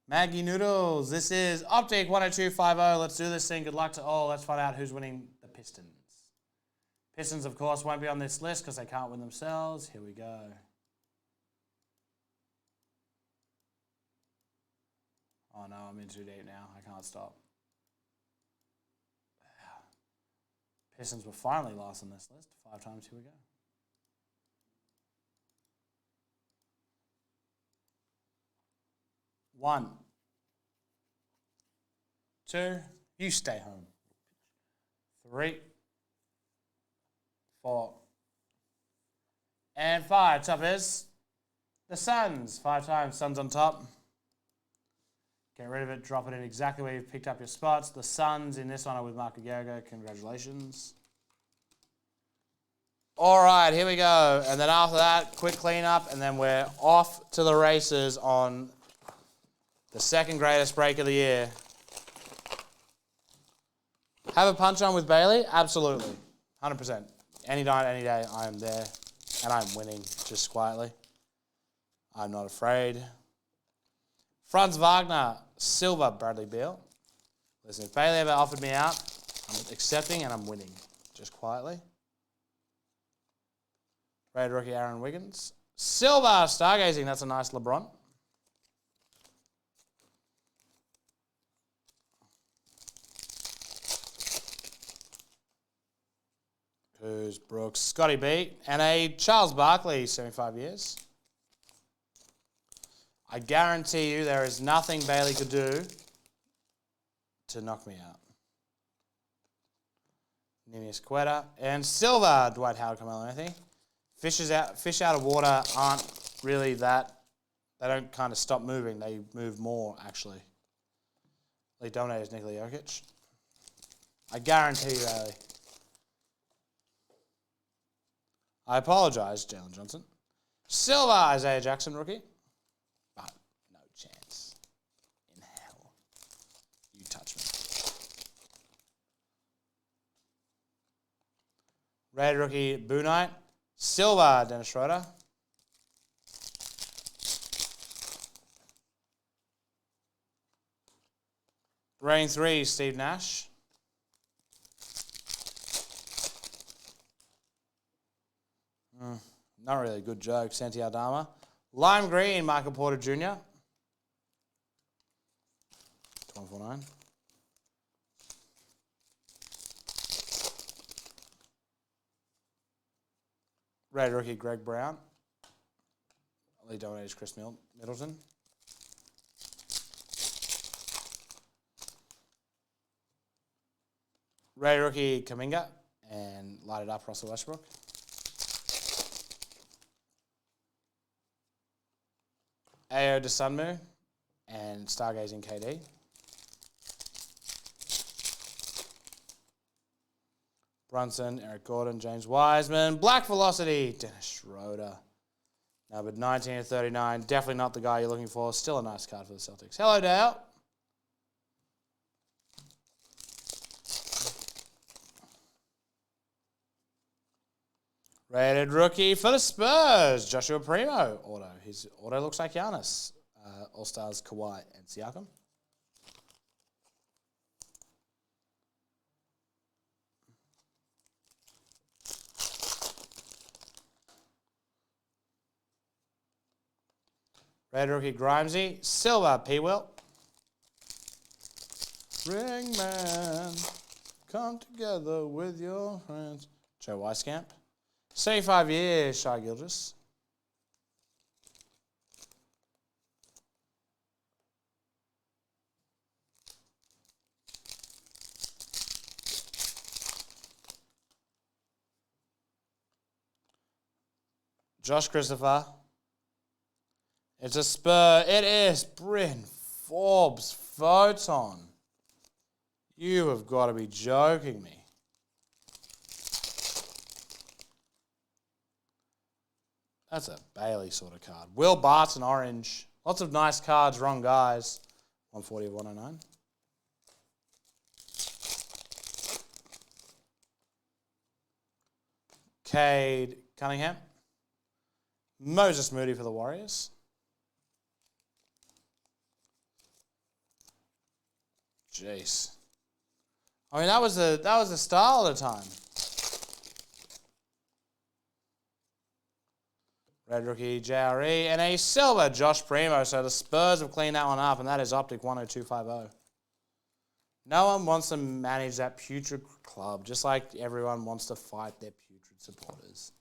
Maggie Noodles, this is Optic 10250. Let's do this thing. Good luck to all. Let's find out who's winning the Pistons. Pistons, of course, won't be on this list because they can't win themselves. Here we go. Oh no, I'm in too deep now. I can't stop. Pistons were finally last on this list. 5 times. Here we go. One, two, you stay home. 3, 4, and 5. Top is the Suns. 5 times, Suns on top. Get rid of it, drop it in exactly where you've picked up your spots. The Suns in this one are with Marco Gallagher. Congratulations. All right, here we go. And then after that, quick cleanup, and then we're off to the races on the second greatest break of the year. Have a punch on with Bailey? Absolutely. 100%. Any night, any day, I am there. And I'm winning just quietly. I'm not afraid. Franz Wagner, silver, Bradley Beal. Listen, if Bailey ever offered me out, I'm accepting and I'm winning just quietly. Red rookie Aaron Wiggins. Silver, stargazing, that's a nice LeBron. Who's Brooks? Scotty B. And a Charles Barkley, 75 years. I guarantee you there is nothing Bailey could do to knock me out. Ninius Quetta. And silver, Dwight Howard, Carmelo Anthony. Fish out of water aren't really that. They don't kind of stop moving. They move more, actually. League dominator is Nikola Jokic. I guarantee you, Bailey. I apologize, Jalen Johnson. Silver, Isaiah Jackson, rookie. But no chance in hell you touch me. Red rookie, Boo Knight. Silver, Dennis Schroeder. Rating 3, Steve Nash. Not really a good joke. Santi Aldama. Lime green, Michael Porter Jr. 149. Red rookie, Greg Brown. League dominator, Chris Middleton. Red rookie, Kuminga. And light it up, Russell Westbrook. Ayo DeSunmu and Stargazing KD. Brunson, Eric Gordon, James Wiseman. Black Velocity, Dennis Schroeder. Numbered 19 to 39. Definitely not the guy you're looking for. Still a nice card for the Celtics. Hello, Dale. Rated rookie for the Spurs, Joshua Primo auto. His auto looks like Giannis. All-Stars Kawhi and Siakam. Red rookie Grimesy. Silver P-Will. Ringman, come together with your friends. Joe Weiskamp. 75 years, Shai Gilgeous. Josh Christopher. It's a Spur. It is Bryn Forbes Photon. You have got to be joking me. That's a Bailey sort of card. Will Barton, orange. Lots of nice cards, wrong guys. 140 of 109. Cade Cunningham. Moses Moody for the Warriors. Jeez. I mean, that was the style of the time. Red rookie, JRE, and a silver, Josh Primo. So the Spurs have cleaned that one up, and that is Optic 10250. No one wants to manage that putrid club, just like everyone wants to fight their putrid supporters.